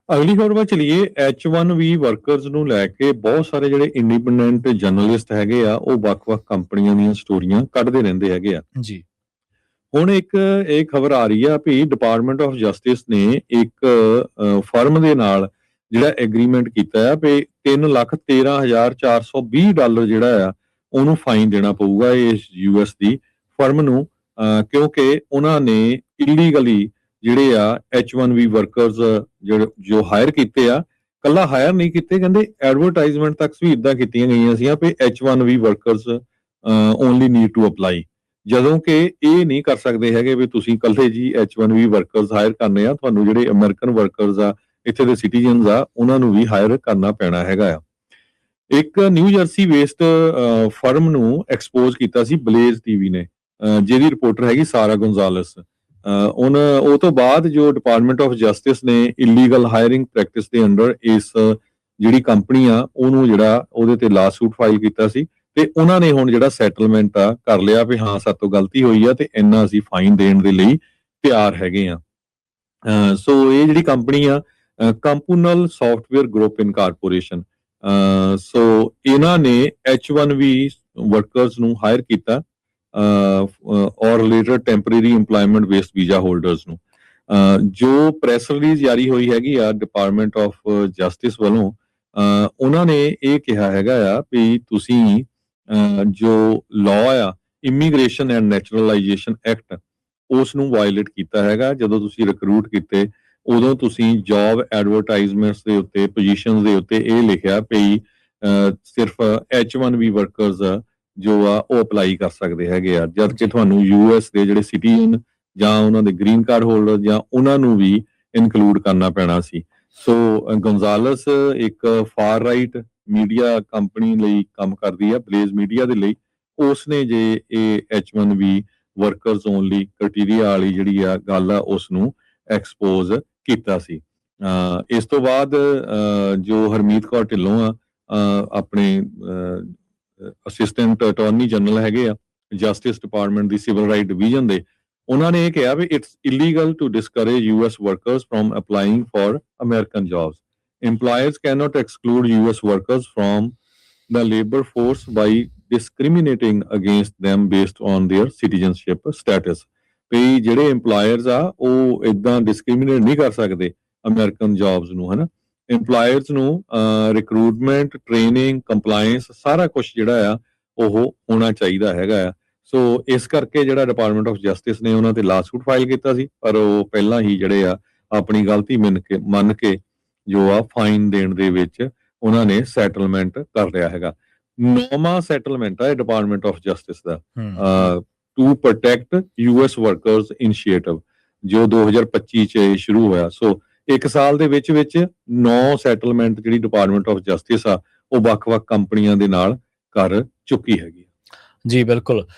ਅਗਲੀ ਖਬਰ ਵੱਲ ਚਲੀਏ। H1B ਵਰਕਰਸ ਨੂੰ ਲੈ ਕੇ ਬਹੁਤ ਸਾਰੇ ਜਿਹੜੇ ਇੰਡੀਪੈਂਡੈਂਟ ਜਰਨਲਿਸਟ ਹੈਗੇ ਆ, ਉਹ ਵੱਖ-ਵੱਖ ਕੰਪਨੀਆਂ ਦੀਆਂ ਸਟੋਰੀਆਂ ਕੱਢਦੇ ਰਹਿੰਦੇ ਹੈਗੇ ਆ। ਜੀ। ਹੁਣ ਇੱਕ ਇਹ ਖਬਰ ਆ ਰਹੀ ਆ ਵੀ ਡਿਪਾਰਟਮੈਂਟ ਆਫ ਜਸਟਿਸ ਨੇ ਇੱਕ ਫਰਮ ਦੇ ਨਾਲ ਜਿਹੜਾ ਐਗਰੀਮੈਂਟ ਕੀਤਾ ਆ ਵੀ $3,13,420 ਜਿਹੜਾ ਆ ਉਹਨੂੰ ਫਾਈਨ ਦੇਣਾ ਪਊਗਾ ਇਸ US ਦੀ ਫਰਮ ਨੂੰ, ਕਿਉਂਕਿ ਉਹਨਾਂ ਨੇ ਇਲੀਗਲੀ ਜਿਹੜੇ ਆ H1B ਵਰਕਰਸ ਜੋ ਹਾਇਰ ਕੀਤੇ ਆ। ਕੱਲਾ ਹਾਇਰ ਨਹੀਂ ਕੀਤੇ, ਕਹਿੰਦੇ ਐਡਵਰਟਾਈਜ਼ਮੈਂਟ ਤੱਕ ਵੀ ਇਦਾਂ ਕੀਤੀਆਂ ਗਈਆਂ ਸੀ ਵੀ H1B workers only need to apply, ਜਦੋਂ ਕਿ ਇਹ ਨਹੀਂ ਕਰ ਸਕਦੇ ਹੈਗੇ ਵੀ ਤੁਸੀਂ ਇਕੱਲੇ ਜੀ H1B ਵਰਕਰਸ ਹਾਇਰ ਕਰਨੇ ਆ, ਤੁਹਾਨੂੰ ਜਿਹੜੇ ਅਮਰੀਕਨ ਵਰਕਰਸ ਆ, ਇੱਥੇ ਦੇ ਸਿਟੀਜ਼ਨਸ ਆ, ਉਹਨਾਂ ਨੂੰ ਵੀ ਹਾਇਰ ਕਰਨਾ ਪੈਣਾ ਹੈਗਾ ਆ। ਇੱਕ ਨਿਊ ਜਰਸੀ ਬੇਸਡ ਫਰਮ ਨੂੰ ਐਕਸਪੋਜ਼ ਕੀਤਾ ਸੀ ਬਲੇਜ਼ ਟੀਵੀ ਨੇ, ਜਿਹਦੀ ਰਿਪੋਰਟਰ ਹੈਗੀ ਸਾਰਾ ਗੋਂਜ਼ਾਲਸ। ਉਹ ਤੋਂ ਬਾਅਦ ਜੋ ਡਿਪਾਰਟਮੈਂਟ ਆਫ ਜਸਟਿਸ ਨੇ ਇਲੀਗਲ ਹਾਇਰਿੰਗ ਪ੍ਰੈਕਟਿਸ ਦੇ ਅੰਡਰ ਇਸ ਜਿਹੜੀ ਕੰਪਨੀ ਆ ਉਹਨੂੰ ਜਿਹੜਾ ਉਹਦੇ ਤੇ ਲਾ ਸੂਟ ਫਾਈਲ ਕੀਤਾ ਸੀ, ਤੇ ਉਹਨਾਂ ਨੇ ਹੁਣ ਜਿਹੜਾ ਸੈਟਲਮੈਂਟ ਆ ਕਰ ਲਿਆ ਵੀ ਹਾਂ ਸਾਡੇ ਤੋਂ ਗਲਤੀ ਹੋਈ ਆ ਤੇ ਇੰਨਾ ਅਸੀਂ ਫਾਈਨ ਦੇਣ ਦੇ ਲਈ ਤਿਆਰ ਹੈਗੇ ਆ। ਸੋ ਇਹ ਜਿਹੜੀ ਕੰਪਨੀ ਆ ਕੰਪੂਨਲ ਸੌਫਟਵੇਅਰ ਗਰੁੱਪ ਇਨਕਾਰਪੋਰੇਸ਼ਨ, ਸੋ ਇਹਨਾਂ ਨੇ H1B ਵਰਕਰਸ ਨੂੰ ਹਾਇਰ ਕੀਤਾ ਔਰ related temporary employment based visa holders ਨੂੰ। ਜੋ ਪ੍ਰੈਸ ਰਿਲੀਜ਼ ਜਾਰੀ ਹੋਈ ਹੈਗੀ ਆ ਡਿਪਾਰਟਮੈਂਟ ਆਫ ਜਸਟਿਸ ਵੱਲੋਂ, ਉਹਨਾਂ ਨੇ ਇਹ ਕਿਹਾ ਹੈਗਾ ਆ ਵੀ ਤੁਸੀਂ ਜੋ ਲਾਅ ਆ ਇਮੀਗ੍ਰੇਸ਼ਨ ਐਂਡ ਨੈਚੁਰਲਾਈਜੇਸ਼ਨ ਐਕਟ, ਉਸ ਨੂੰ ਵਾਇਲੇਟ ਕੀਤਾ ਹੈਗਾ। ਜਦੋਂ ਤੁਸੀਂ ਰਿਕਰੂਟ ਕੀਤੇ ਉਦੋਂ ਤੁਸੀਂ ਜੌਬ ਐਡਵਰਟਾਈਜ਼ਮੈਂਟਸ ਦੇ ਉੱਤੇ, ਪੋਜੀਸ਼ਨਸ ਦੇ ਉੱਤੇ ਇਹ ਲਿਖਿਆ ਵੀ ਸਿਰਫ H1B ਵਰਕਰਸ ਜੋ ਆ ਉਹ ਅਪਲਾਈ ਕਰ ਸਕਦੇ ਹੈਗੇ ਆ, ਜਦ ਕਿ ਤੁਹਾਨੂੰ US ਦੇ ਜਿਹੜੇ ਸਿਟੀਜ਼ਨ ਜਾਂ ਉਹਨਾਂ ਦੇ ਗ੍ਰੀਨ ਕਾਰਡ ਹੋਲਡਰ ਜਾਂ ਉਹਨਾਂ ਨੂੰ ਵੀ ਇਨਕਲੂਡ ਕਰਨਾ ਪੈਣਾ ਸੀ। ਸੋ ਗੋਂਜ਼ਾਲਸ ਇੱਕ ਫਾਰ ਰਾਈਟ ਮੀਡੀਆ ਕੰਪਨੀ ਲਈ ਕੰਮ ਕਰਦੀ ਆ, ਬਲੇਜ਼ ਮੀਡੀਆ ਦੇ ਲਈ। ਉਸਨੇ ਜੇ ਇਹ H1B ਵਰਕਰਸ ਓਨਲੀ ਕ੍ਰਾਈਟੇਰੀਆ ਵਾਲੀ ਜਿਹੜੀ ਆ ਗੱਲ ਆ ਉਸ ਨੂੰ ਐਕਸਪੋਜ਼ ਕੀਤਾ ਸੀ। ਇਸ ਤੋਂ ਬਾਅਦ ਜੋ ਹਰਮੀਤ ਕੌਰ ਢਿੱਲੋਂ ਆ, ਆਪਣੇ ਅਸਿਸਟੈਂਟ ਅਟਾਰਨੀ ਜਨਰਲ ਹੈਗੇ ਆ ਜਸਟਿਸ ਡਿਪਾਰਟਮੈਂਟ ਦੀ ਸਿਵਲ ਰਾਈਟ ਡਿਵੀਜ਼ਨ ਦੇ, ਉਹਨਾਂ ਨੇ ਇਹ ਕਿਹਾ ਵੀ it's illegal to discourage US workers from applying for American jobs. Employers cannot exclude US workers from the labor force by discriminating against them based on their citizenship status। ਵੀ ਜਿਹੜੇ EMPLOYERS ਆ ਉਹ ਇਦਾਂ ਡਿਸਕ੍ਰਿਮੀਨੇਟ ਨਹੀਂ ਕਰ ਸਕਦੇ American jobs ਨੂੰ, ਹਨਾ। EMPLOYERS ਨੂੰ ਰਿਕਰੂਟਮੈਂਟ, ਟ੍ਰੇਨਿੰਗ, ਕੰਪਲਾਇੰਸ ਸਾਰਾ ਕੁਝ ਜਿਹੜਾ ਆ ਉਹ ਹੋਣਾ ਚਾਹੀਦਾ ਹੈਗਾ ਆ। ਸੋ ਇਸ ਕਰਕੇ ਜਿਹੜਾ ਡਿਪਾਰਟਮੈਂਟ ਆਫ ਜਸਟਿਸ ਨੇ ਉਹਨਾਂ ਤੇ ਲਾ ਸੂਟ ਫਾਈਲ ਕੀਤਾ ਸੀ, ਪਰ ਉਹ ਪਹਿਲਾਂ ਹੀ ਜਿਹੜੇ ਆ ਆਪਣੀ ਗਲਤੀ ਮੰਨ ਕੇ ਜੋ ਆ ਫਾਈਨ ਦੇਣ ਦੇ ਵਿੱਚ ਉਹਨਾਂ ਨੇ ਸੈਟਲਮੈਂਟ ਕਰ ਲਿਆ ਹੈਗਾ। 9ਵਾਂ ਸੈਟਲਮੈਂਟ ਆ ਇਹ ਡਿਪਾਰਟਮੈਂਟ ਆਫ ਜਸਟਿਸ ਦਾ to protect US workers initiative, ਜੋ 2025 ਚ ਸ਼ੁਰੂ ਹੋਇਆ। ਸੋ ਇੱਕ ਸਾਲ ਦੇ ਵਿੱਚ 9 ਸੈਟਲਮੈਂਟ ਜਿਹੜੀ ਡਿਪਾਰਟਮੈਂਟ ਆਫ ਜਸਟਿਸ ਆ ਉਹ ਵੱਖ-ਵੱਖ ਕੰਪਨੀਆਂ ਦੇ ਨਾਲ ਕਰ ਚੁੱਕੀ ਹੈਗੀ। ਜੀ ਬਿਲਕੁਲ।